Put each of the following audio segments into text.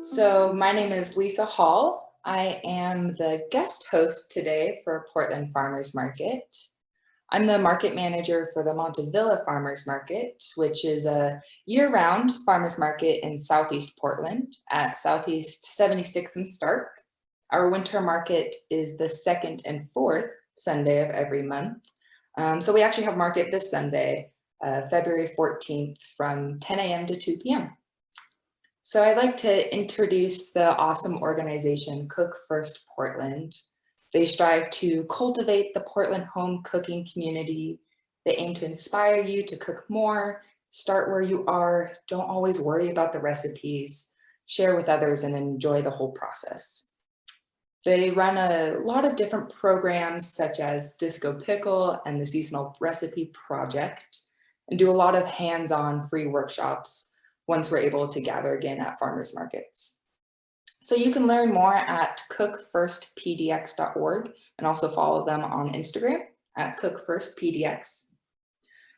So my name is Lisa Hall. I am the guest host today for Portland Farmers Market. I'm the market manager for the Montavilla Farmers Market, which is a year-round farmers market in Southeast Portland at Southeast 76th and Stark. Our winter market is the second and fourth Sunday of every month. So we actually have market this Sunday, February 14th from 10 a.m. to 2 p.m. So I'd like to introduce the awesome organization Cook First Portland. They strive to cultivate the Portland home cooking community. They aim to inspire you to cook more, start where you are, don't always worry about the recipes, share with others and enjoy the whole process. They run a lot of different programs such as Disco Pickle and the Seasonal Recipe Project, and do a lot of hands-on free workshops once we're able to gather again at farmers markets. So you can learn more at cookfirstpdx.org and also follow them on Instagram at cookfirstpdx.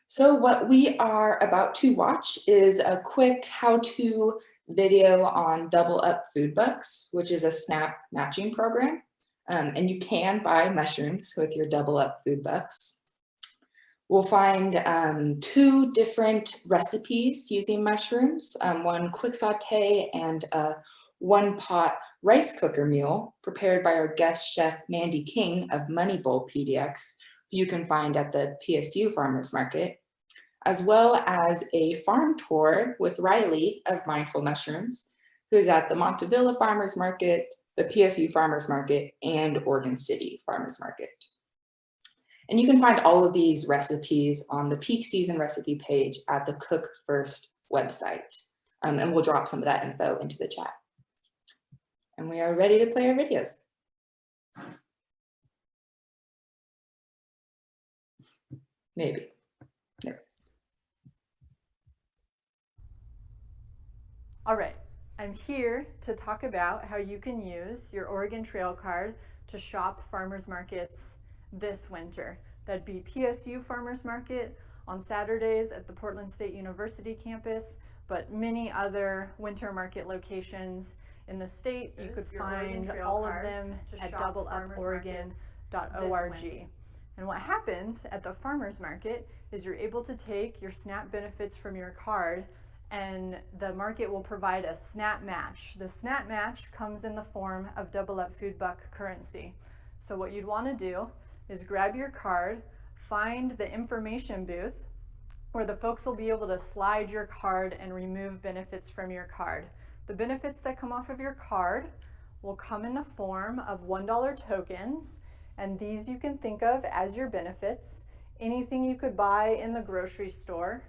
So what we are about to watch is a quick how-to video on Double Up Food Bucks, which is a SNAP matching program. And you can buy mushrooms with your Double Up Food Bucks. We'll find 2 different recipes using mushrooms, one quick saute and a 1-pot rice cooker meal prepared by our guest chef Mandy King of Money Bowl PDX, who you can find at the PSU Farmers Market, as well as a farm tour with Riley of Mindful Mushrooms, who's at the Montavilla Farmers Market, the PSU Farmers Market, and Oregon City Farmers Market. And you can find all of these recipes on the peak season recipe page at the Cook First website. And we'll drop some of that info into the chat. And we are ready to play our videos. Maybe. No. All right, I'm here to talk about how you can use your Oregon Trail card to shop farmers markets this winter. That'd be PSU Farmers Market on Saturdays at the Portland State University campus, but many other winter market locations in the state. You could find all of them at doubleUpOregon.org. And what happens at the farmers market is you're able to take your SNAP benefits from your card and the market will provide a SNAP match. The SNAP match comes in the form of Double Up Food Buck currency. So what you'd want to do is grab your card, find the information booth where the folks will be able to slide your card and remove benefits from your card. The benefits that come off of your card will come in the form of $1 tokens, and these you can think of as your benefits. Anything you could buy in the grocery store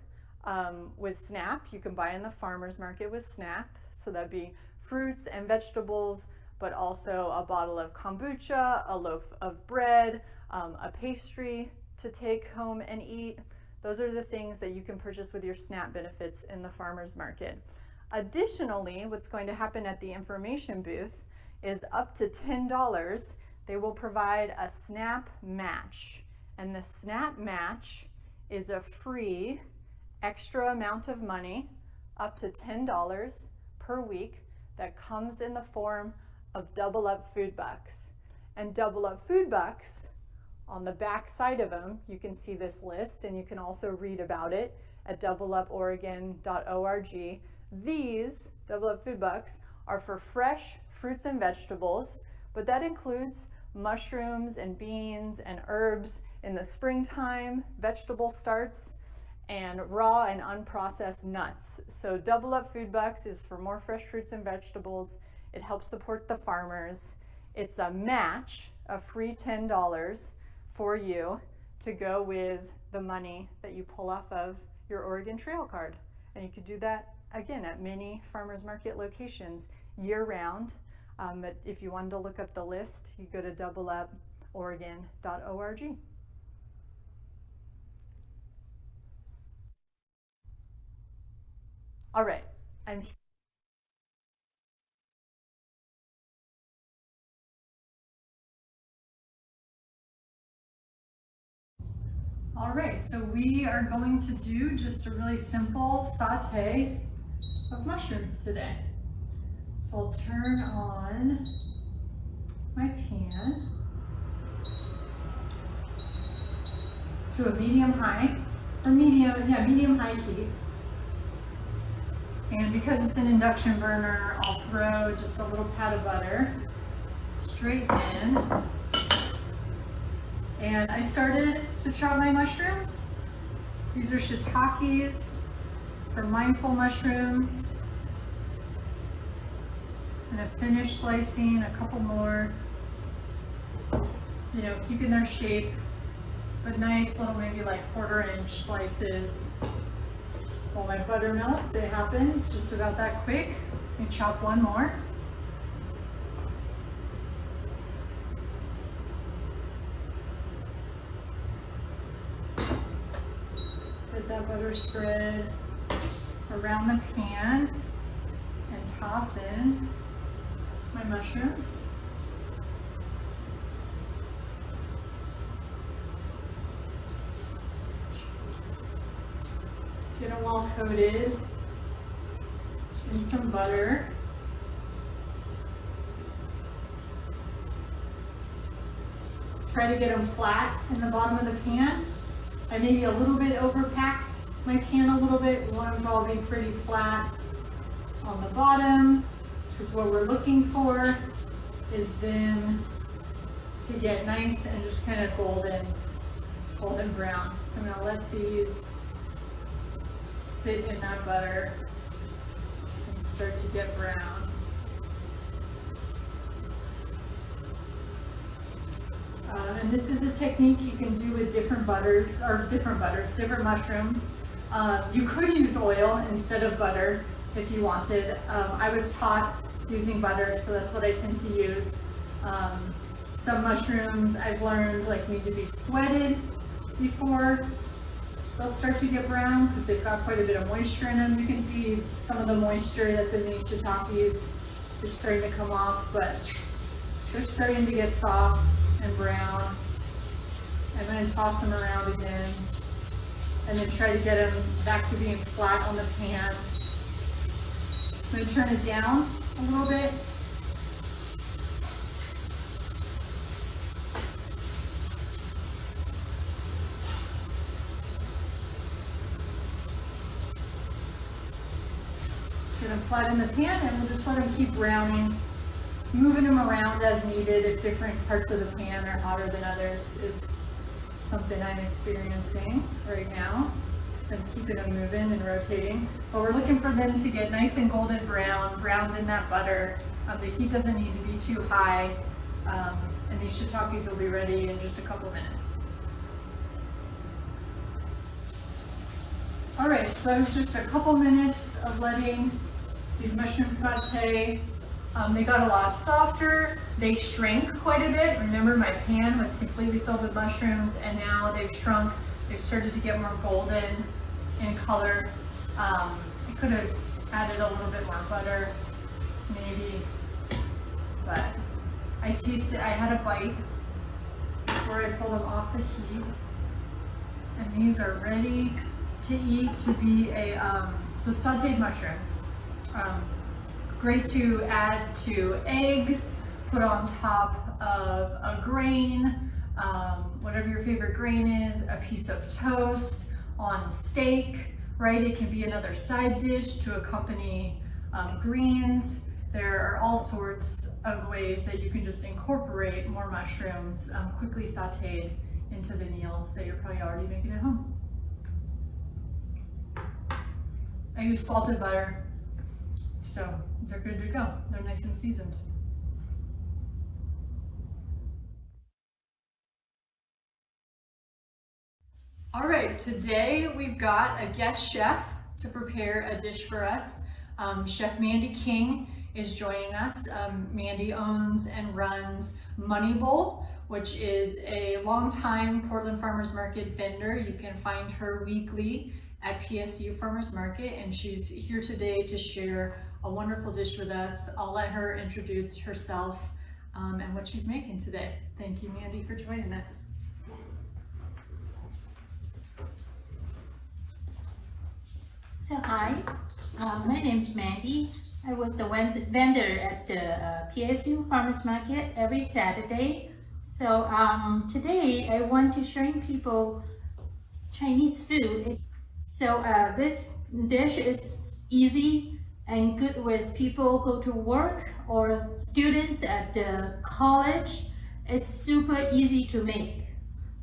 with SNAP, you can buy in the farmers market with SNAP. So that'd be fruits and vegetables, but also a bottle of kombucha, a loaf of bread, a pastry to take home and eat. Those are the things that you can purchase with your SNAP benefits in the farmers market. Additionally, what's going to happen at the information booth is up to $10, they will provide a SNAP match. And the SNAP match is a free extra amount of money, up to $10 per week, that comes in the form of Double Up Food Bucks. And Double Up Food Bucks, on the back side of them, you can see this list, and you can also read about it at doubleUpOregon.org. These Double Up Food Bucks are for fresh fruits and vegetables, but that includes mushrooms and beans and herbs in the springtime, vegetable starts, and raw and unprocessed nuts. So Double Up Food Bucks is for more fresh fruits and vegetables. It helps support the farmers. It's a match, a free $10 for you to go with the money that you pull off of your Oregon Trail card. And you could do that again at many farmers market locations year round. But if you wanted to look up the list, you go to doubleUpOregon.org. All right, I'm All right, so we are going to do just a really simple saute of mushrooms today. So I'll turn on my pan to a medium-high, or medium-high heat. And because it's an induction burner, I'll throw just a little pat of butter straight in. And I started to chop my mushrooms. These are shiitakes for mindful mushrooms. I'm gonna finish slicing a couple more, you know, keeping their shape, but nice little maybe like 1/4 inch slices. While my butter melts, it happens just about that quick. Let me chop one more. Get that butter spread around the pan and toss in my mushrooms. Get them all coated in some butter. Try to get them flat in the bottom of the pan. I maybe a little bit overpacked my pan a little bit. We want them to all be pretty flat on the bottom, because what we're looking for is them to get nice and just kind of golden brown. So I'm gonna let these sit in that butter and start to get brown. And this is a technique you can do with different mushrooms. You could use oil instead of butter if you wanted. I was taught using butter, so that's what I tend to use. Some mushrooms I've learned need to be sweated before they'll start to get brown because they've got quite a bit of moisture in them. You can see some of the moisture that's in these shiitakes is starting to come off, but they're starting to get soft and brown. I'm going to toss them around again and then try to get them back to being flat on the pan. I'm going to turn it down a little bit. Get them flat in the pan and we'll just let them keep browning. Moving them around as needed if different parts of the pan are hotter than others is something I'm experiencing right now. So I'm keeping them moving and rotating. But we're looking for them to get nice and golden brown, browned in that butter. The heat doesn't need to be too high. And these shiitakes will be ready in just a couple minutes. All right, so it was just a couple minutes of letting these mushrooms saute. They got a lot softer. They shrank quite a bit. Remember, my pan was completely filled with mushrooms, and now they've shrunk. They've started to get more golden in color. I could have added a little bit more butter, maybe, but I had a bite before I pulled them off the heat, and these are ready to eat. To be so sauteed mushrooms. Great to add to eggs, put on top of a grain, whatever your favorite grain is, a piece of toast, on steak, right? It can be another side dish to accompany greens. There are all sorts of ways that you can just incorporate more mushrooms quickly sauteed into the meals that you're probably already making at home. I use salted butter, so they're good to go. They're nice and seasoned. All right, today we've got a guest chef to prepare a dish for us. Chef Mandy King is joining us. Mandy owns and runs Money Bowl, which is a longtime Portland Farmers Market vendor. You can find her weekly at PSU Farmers Market, and she's here today to share a wonderful dish with us. I'll let her introduce herself and what she's making today. Thank you, Mandy, for joining us. So hi, my name's Mandy. I was the vendor at the PSU Farmers Market every Saturday. So today I want to show people Chinese food. So this dish is easy and good with people who go to work or students at the college. It's super easy to make.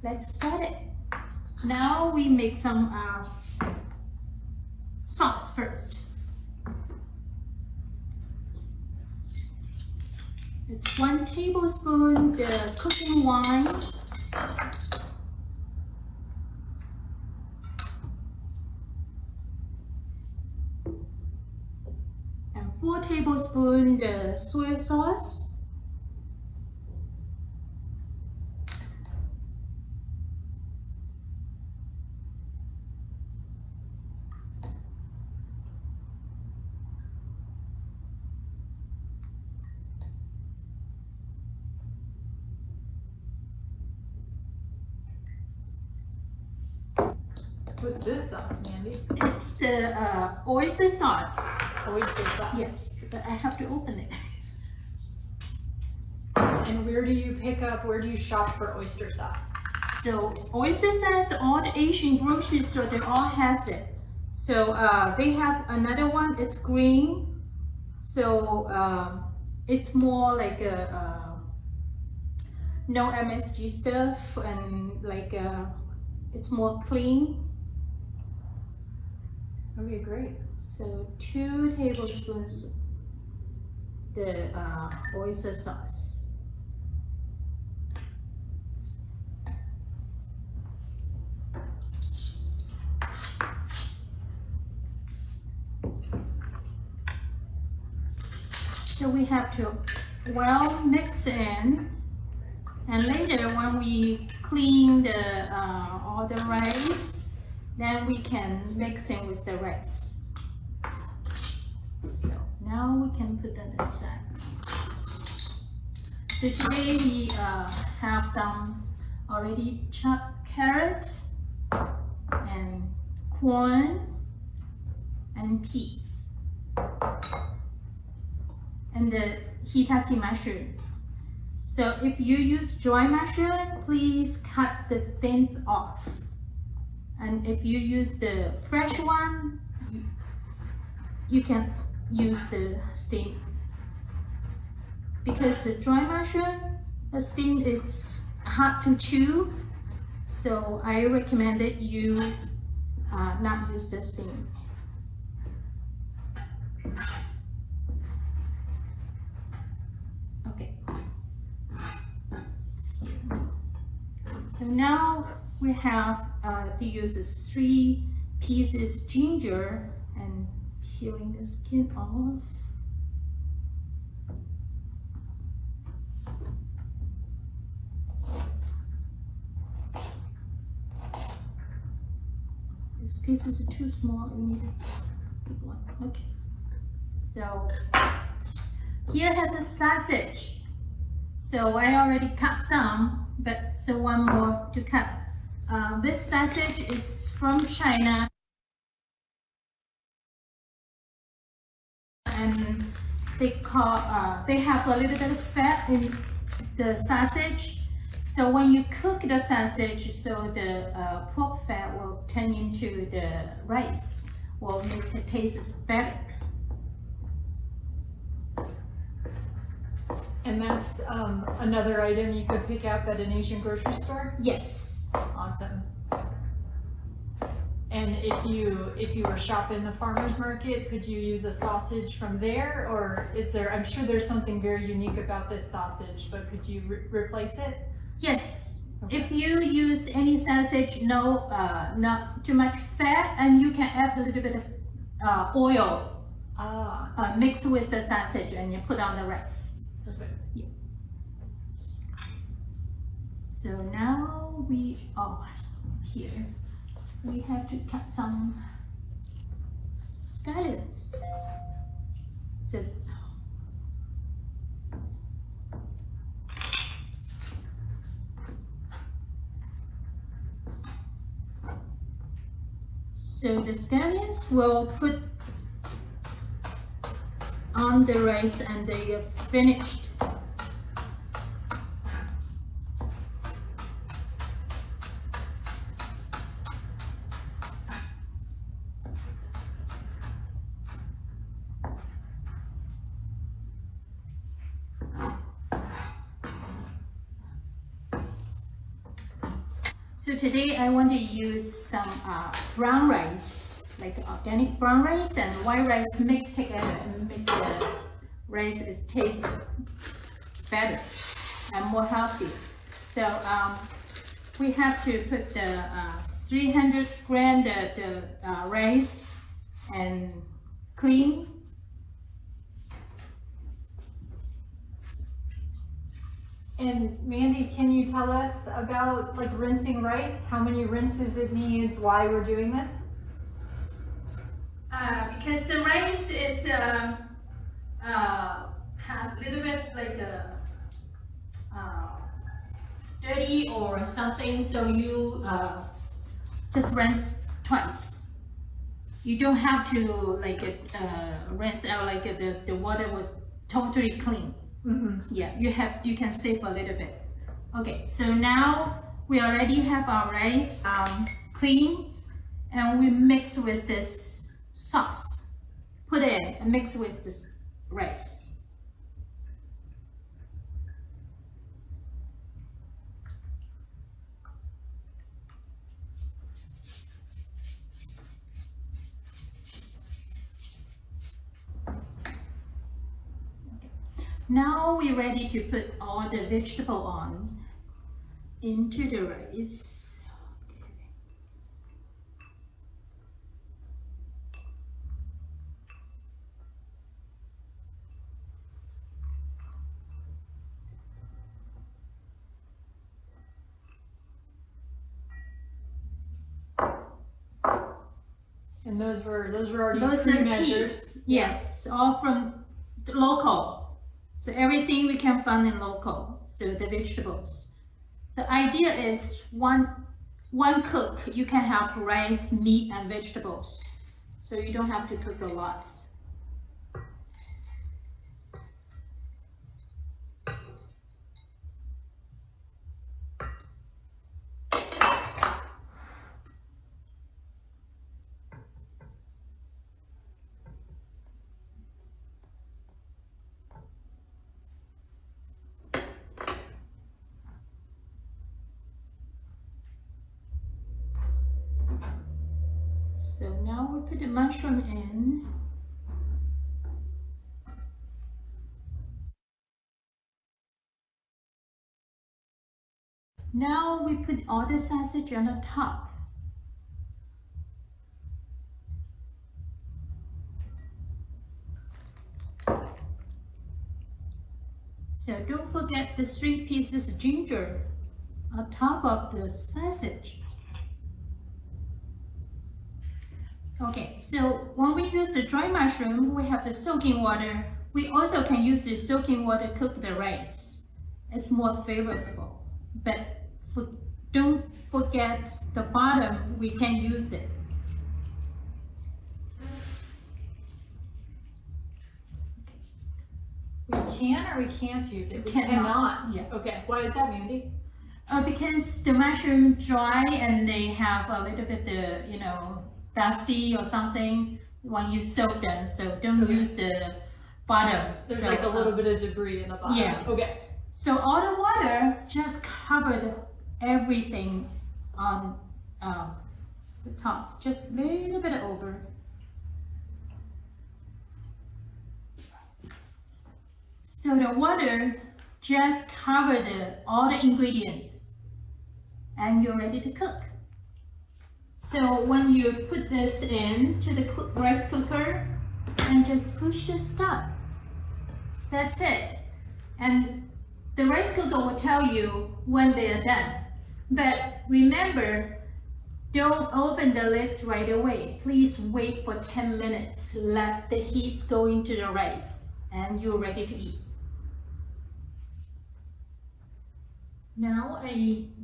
Let's start it. Now we make some sauce first. It's 1 tablespoon the cooking wine, and 4 tablespoons the soy sauce, What's this sauce, Mandy? it's the oyster sauce. Oyster sauce. Yes, but I have to open it. And where do you shop for oyster sauce? So oyster sauce, all the Asian grocery store, they all has it. So they have another one, it's green. So it's more like no MSG stuff, and like it's more clean. Okay, great. So 2 tablespoons the oyster sauce. So we have to well mix in, and later when we clean the all the rice, then we can mix in with the rice. So now we can put that aside. So today we have some already chopped carrot and corn and peas and the shiitake mushrooms. So if you use dry mushroom, please cut the things off. And if you use the fresh one, you can use the steam. Because the dry mushroom, the steam is hard to chew, so I recommend that you not use the steam. Okay. So now we have to use 3 pieces ginger and peeling the skin off. This piece is too small, we need a big one. Okay. So here has a sausage. So I already cut some, but so one more to cut. This sausage is from China, and they have a little bit of fat in the sausage. So when you cook the sausage, so the pork fat will turn into the rice, will make the taste better. And that's another item you could pick up at an Asian grocery store? Yes. Awesome. And if you were shopping the farmer's market, could you use a sausage from there, or is there? I'm sure there's something very unique about this sausage, but could you replace it? Yes. Okay. If you use any sausage, no, not too much fat, and you can add a little bit of oil mixed with the sausage, and you put on the rice. Perfect. Yeah. So now here we have to cut some scallions. So the scallions will put on the rice and they are finished. So today I want to use some brown rice, like organic brown rice and white rice mixed together and make the rice taste better and more healthy. So we have to put the 300 gram the rice and clean. And Mandy, can you tell us about like rinsing rice? How many rinses it needs, why we're doing this? Because the rice is has a little bit like dirty or something, so you just rinse twice. You don't have to like rinse out like the water was totally clean. Mm-hmm. Yeah, you can save a little bit. Okay, so now we already have our rice clean, and we mix with this sauce. Put it in and mix with this rice. Now we're ready to put all the vegetable on into the rice. Okay. And those were already Those are pre-measured. peas. Yes, all from the local. So everything we can find in local. So the vegetables. The idea is one cook, you can have rice, meat, and vegetables. So you don't have to cook a lot. So now we put the mushroom in. Now we put all the sausage on the top. So don't forget the 3 pieces of ginger on top of the sausage. Okay, so when we use the dry mushroom, we have the soaking water. We also can use the soaking water to cook the rice. It's more flavorful, but don't forget the bottom, we can use it. We can or we can't use it? We Cannot. cannot. Yeah. Okay, why is that, Mandy? Because the mushroom dry and they have a little bit dusty or something when you soak them, so don't use the bottom. There's so, like a little bit of debris in the bottom. Yeah. Okay. So all the water just covered everything on the top, just a little bit over. So the water just covered all the ingredients and you're ready to cook. So when you put this into the rice cooker and just push the stop, that's it. And the rice cooker will tell you when they are done. But remember, don't open the lids right away. Please wait for 10 minutes. Let the heat go into the rice and you're ready to eat. Now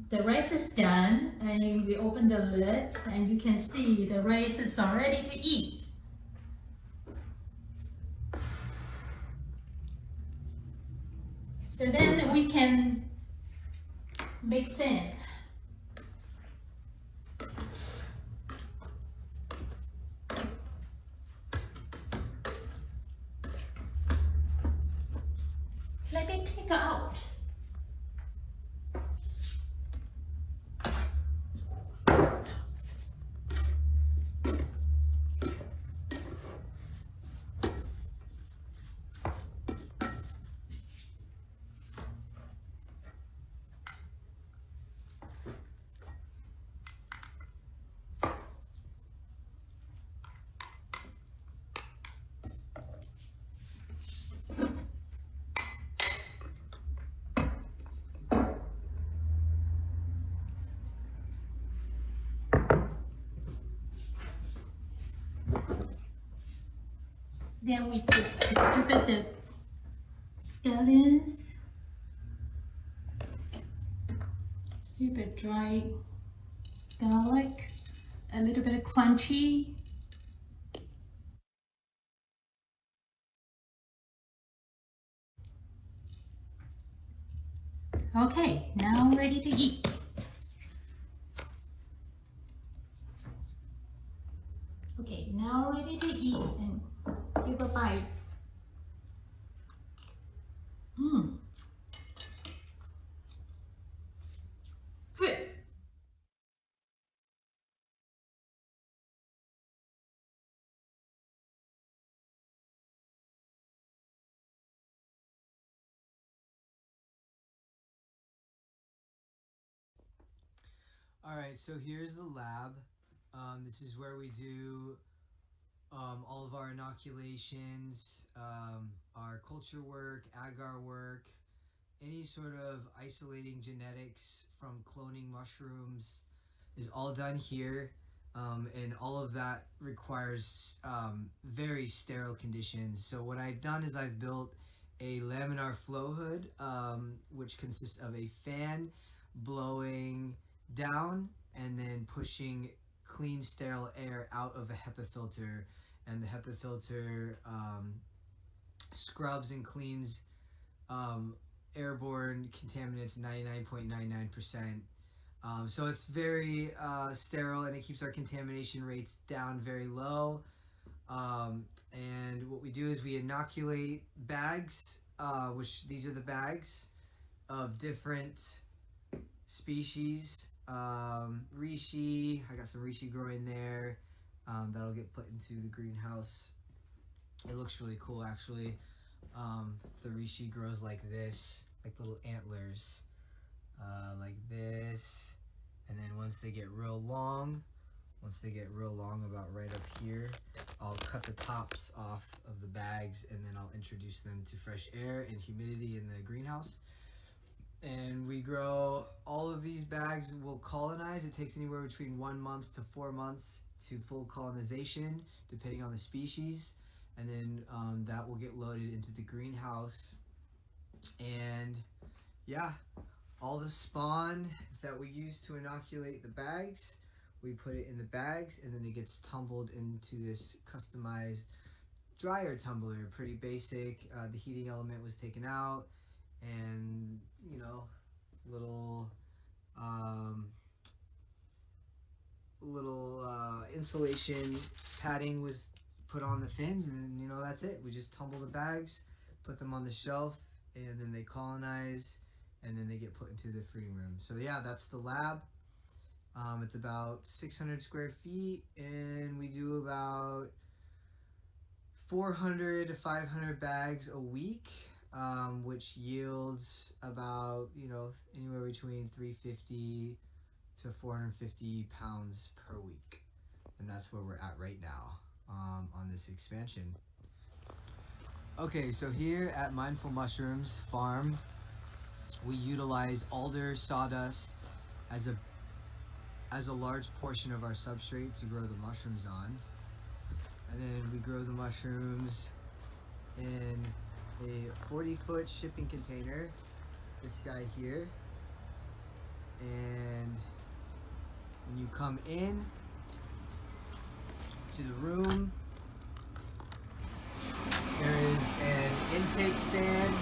the rice is done, and we open the lid and you can see the rice is all ready to eat. So then we can mix in. Let me take it out. Then we put the scallions, a little bit dry garlic, a little bit of crunchy. Okay, now ready to eat. Okay, now ready to eat and give a bite. Good. All right, so here's the lab. This is where we do all of our inoculations, our culture work, agar work, any sort of isolating genetics from cloning mushrooms is all done here. And all of that requires very sterile conditions. So what I've done is I've built a laminar flow hood, which consists of a fan blowing down and then pushing clean sterile air out of a HEPA filter, and the HEPA filter scrubs and cleans airborne contaminants 99.99%. So it's very sterile, and it keeps our contamination rates down very low. And what we do is we inoculate bags, which these are the bags of different species. Reishi, I got some reishi growing there. That'll get put into the greenhouse. It looks really cool, actually. The reishi grows like this, like little antlers, like this. And then once they get real long, about right up here, I'll cut the tops off of the bags, and then I'll introduce them to fresh air and humidity in the greenhouse. And we grow all of these bags will colonize. It takes anywhere between 1 month to 4 months to full colonization, depending on the species. And then that will get loaded into the greenhouse. And yeah, all the spawn that we use to inoculate the bags, we put it in the bags, and then it gets tumbled into this customized dryer tumbler. Pretty basic. The heating element was taken out, and you know, little insulation padding was put on the fins, and you know, that's it. We just tumble the bags, put them on the shelf, and then they colonize, and then they get put into the fruiting room. So yeah, that's the lab. It's about 600 square feet, and we do about 400 to 500 bags a week, which yields about, you know, anywhere between 350 to 450 pounds per week. And that's where we're at right now on this expansion. Okay, so here at Mindful Mushrooms Farm, we utilize alder sawdust as a large portion of our substrate to grow the mushrooms on. And then we grow the mushrooms in a 40-foot shipping container, this guy here. And when you come in to the room, there is an intake fan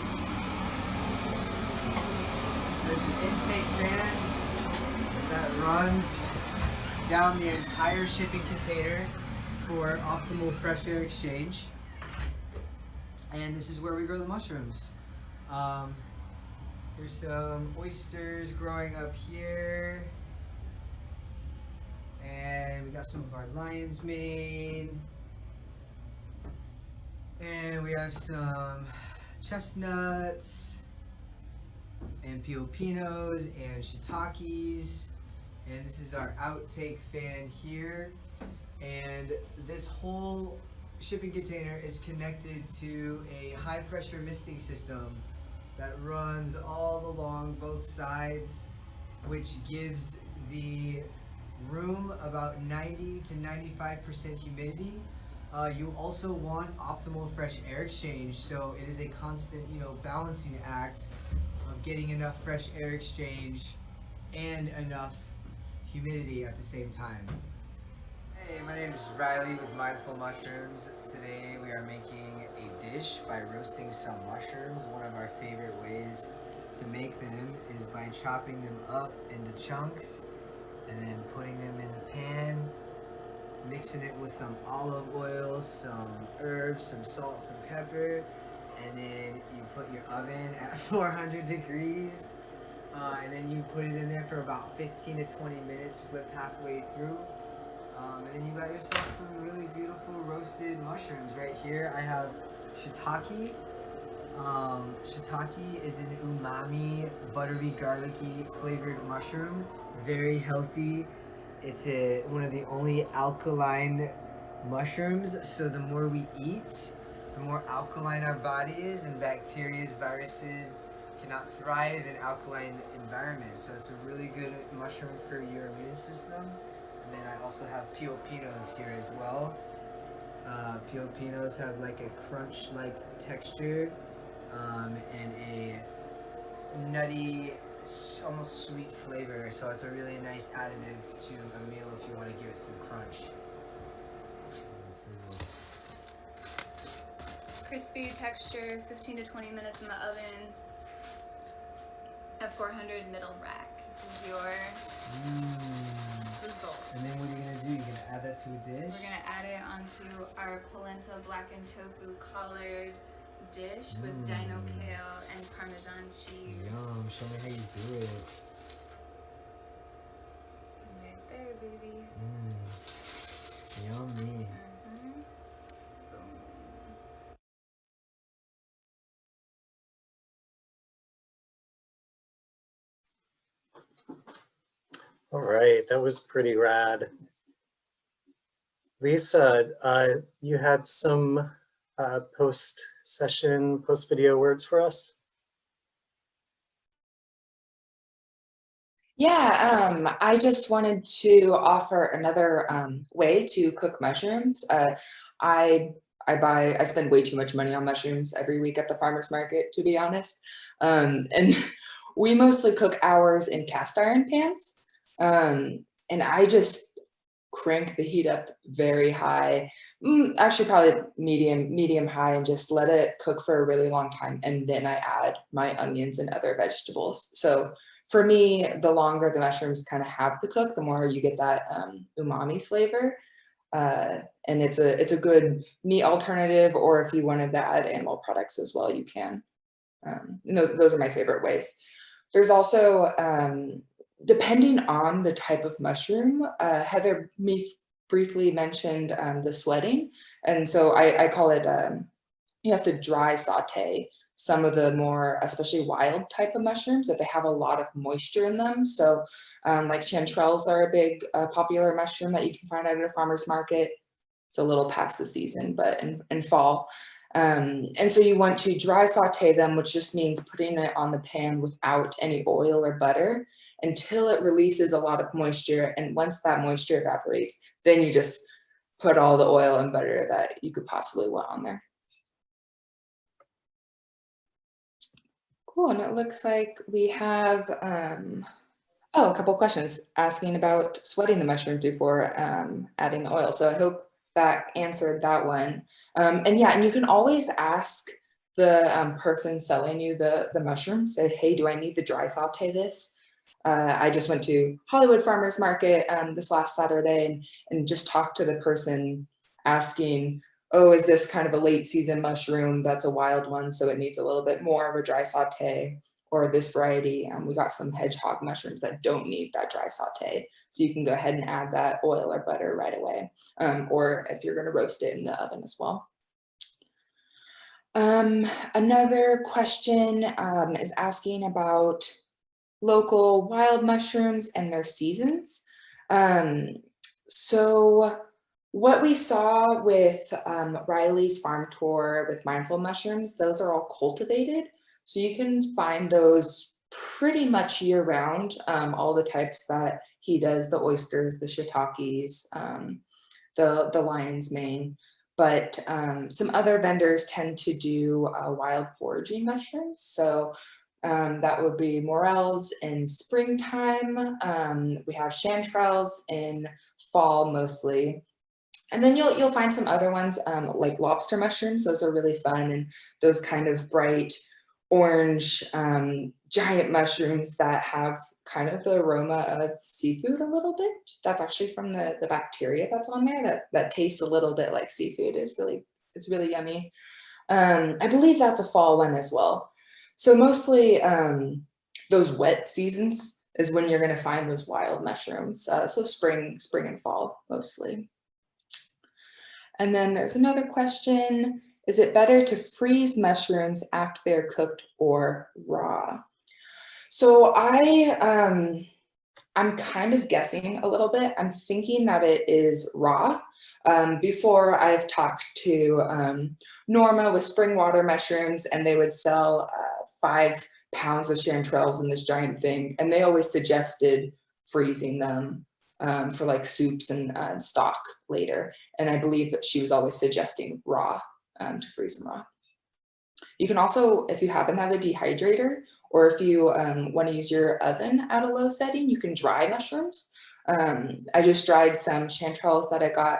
there's an intake fan that runs down the entire shipping container for optimal fresh air exchange. And this is where we grow the mushrooms. There's some oysters growing up here. And we got some of our lion's mane. And we have some chestnuts and piopinos and shiitakes. And this is our outtake fan here. And this whole shipping container is connected to a high pressure misting system that runs all along both sides, which gives the room about 90 to 95% humidity. You also want optimal fresh air exchange, so it is a constant, balancing act of getting enough fresh air exchange and enough humidity at the same time. Hey, my name is Riley with Mindful Mushrooms. Today we are making a dish by roasting some mushrooms. One of our favorite ways to make them is by chopping them up into chunks and then putting them in the pan, mixing it with some olive oil, some herbs, some salt, some pepper, and then you put your oven at 400 degrees, and then you put it in there for about 15 to 20 minutes, flip halfway through, and then you got yourself some really beautiful roasted mushrooms. Right here I have shiitake. Shiitake is an umami, buttery, garlicky flavored mushroom. Very healthy. It's one of the only alkaline mushrooms, so the more we eat, the more alkaline our body is, and bacteria, viruses cannot thrive in alkaline environments. So it's a really good mushroom for your immune system. And then I also have piopinos here as well. Piopinos have like a crunch-like texture, and a nutty, almost sweet flavor, so it's a really nice additive to a meal if you want to give it some crunch. Crispy texture, 15 to 20 minutes in the oven at 400 middle rack. This is your result. And then what are you going to do? You're going to add that to a dish? We're going to add it onto our polenta blackened tofu collard dish with dino kale and Parmesan cheese. Yum, show me how you do it. Right there, baby. Yummy. Boom. All right, that was pretty rad. Lisa, you had some post-video words for us? Yeah, I just wanted to offer another way to cook mushrooms. I spend way too much money on mushrooms every week at the farmer's market, to be honest. And we mostly cook ours in cast iron pans. And I just crank the heat up very high, actually probably medium high, and just let it cook for a really long time. And then I add my onions and other vegetables. So for me, the longer the mushrooms kind of have to cook, the more you get that umami flavor. And it's a good meat alternative, or if you wanted to add animal products as well, you can. And those are my favorite ways. There's also, depending on the type of mushroom, Heather briefly mentioned the sweating. And so I call it, you have to dry saute some of the more, especially wild type of mushrooms, that they have a lot of moisture in them. So like chanterelles are a big popular mushroom that you can find out at a farmer's market. It's a little past the season, but in fall. And so you want to dry saute them, which just means putting it on the pan without any oil or butter until it releases a lot of moisture. And once that moisture evaporates, then you just put all the oil and butter that you could possibly want on there. Cool, and it looks like we have a couple questions asking about sweating the mushrooms before adding the oil. So I hope that answered that one. And yeah, and you can always ask the person selling you the mushrooms say, hey, do I need to dry saute this? I just went to Hollywood Farmers Market this last Saturday and just talked to the person asking, oh, is this kind of a late season mushroom that's a wild one, so it needs a little bit more of a dry saute, or this variety. We got some hedgehog mushrooms that don't need that dry saute, so you can go ahead and add that oil or butter right away, or if you're going to roast it in the oven as well. Another question is asking about local wild mushrooms and their seasons. So what we saw with Riley's farm tour with mindful mushrooms, those are all cultivated. So you can find those pretty much year round, all the types that he does, the oysters, the shiitakes, the lion's mane. But some other vendors tend to do wild foraging mushrooms. So that would be morels in springtime. We have chanterelles in fall mostly. And then you'll find some other ones like lobster mushrooms. Those are really fun, and those kind of bright orange giant mushrooms that have kind of the aroma of seafood a little bit. That's actually from the bacteria that's on there that tastes a little bit like seafood. It's really yummy. I believe that's a fall one as well. So mostly those wet seasons is when you're going to find those wild mushrooms. So spring and fall mostly. And then there's another question. Is it better to freeze mushrooms after they're cooked or raw? So I'm kind of guessing a little bit. I'm thinking that it is raw. Before I've talked to Norma with spring water mushrooms, and they would sell 5 pounds of chanterelles in this giant thing. And they always suggested freezing them for like soups and stock later. And I believe that she was always suggesting raw, to freeze them raw. You can also, if you happen to have a dehydrator, or if you want to use your oven at a low setting, you can dry mushrooms. I just dried some chanterelles that I got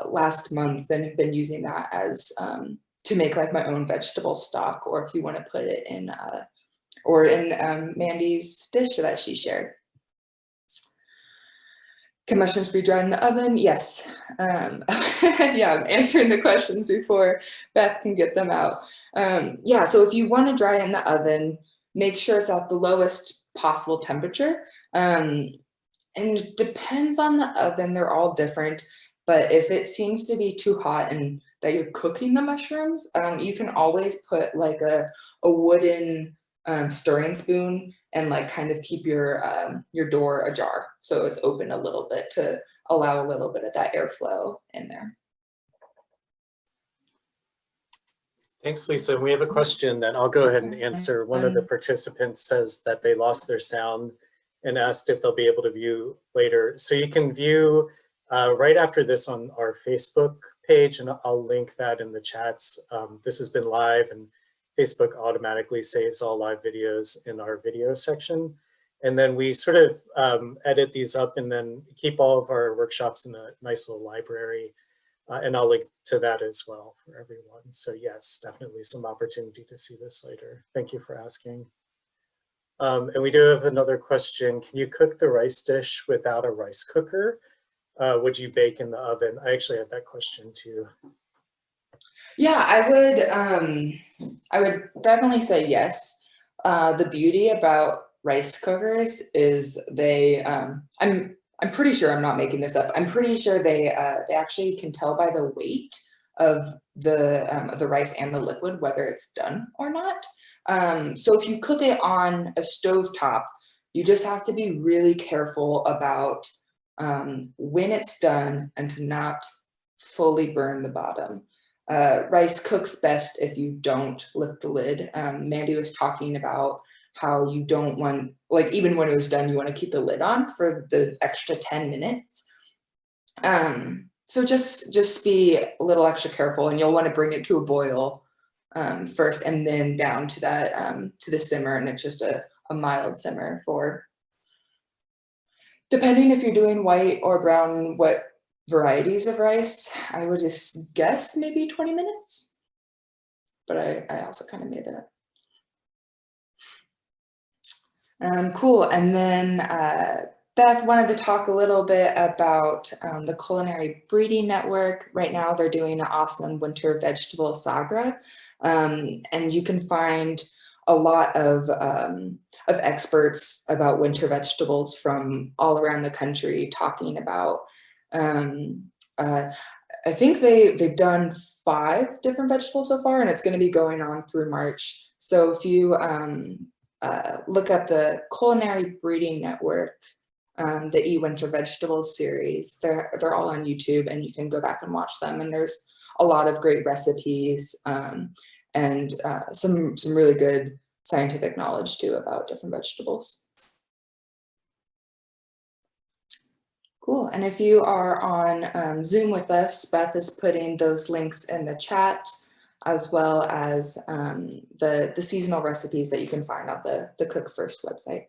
last month and have been using that as to make like my own vegetable stock, or if you want to put it in Mandy's dish that she shared. Can mushrooms be dried in the oven? Yes. Yeah, I'm answering the questions before Beth can get them out. Yeah, so if you want to dry it in the oven, make sure it's at the lowest possible temperature. And it depends on the oven, they're all different. But if it seems to be too hot and that you're cooking the mushrooms, you can always put like a wooden stirring spoon and like kind of keep your door ajar, so it's open a little bit to allow a little bit of that airflow in there. Thanks, Lisa. We have a question that I'll go ahead and answer. One of the participants says that they lost their sound and asked if they'll be able to view later. So you can view right after this on our Facebook page, and I'll link that in the chats. This has been live, and Facebook automatically saves all live videos in our video section. And then we sort of edit these up and then keep all of our workshops in a nice little library. And I'll link to that as well for everyone. So yes, definitely some opportunity to see this later. Thank you for asking. And we do have another question. Can you cook the rice dish without a rice cooker? Would you bake in the oven? I actually had that question too. Yeah, I would definitely say yes. The beauty about rice cookers is they, I'm pretty sure, I'm not making this up, I'm pretty sure they actually can tell by the weight of the rice and the liquid whether it's done or not. So if you cook it on a stovetop, you just have to be really careful about when it's done and to not fully burn the bottom. Rice cooks best if you don't lift the lid. Mandy was talking about how you don't want, like even when it was done, you want to keep the lid on for the extra 10 minutes. So just be a little extra careful, and you'll want to bring it to a boil first, and then down to that to the simmer, and it's just a mild simmer for, depending if you're doing white or brown, what varieties of rice, I would just guess maybe 20 minutes. but I also kind of made that up. Cool, and then Beth wanted to talk a little bit about the Culinary Breeding Network. Right now they're doing an awesome winter vegetable sagra, and you can find a lot of experts about winter vegetables from all around the country talking about, I think they've done 5 different vegetables so far, and it's going to be going on through March. So if you look up the Culinary Breeding Network, the Eat Winter Vegetables series, they're all on YouTube, and you can go back and watch them. And there's a lot of great recipes and some really good scientific knowledge too about different vegetables. Cool, and if you are on Zoom with us, Beth is putting those links in the chat, as well as the seasonal recipes that you can find on the Cook First website.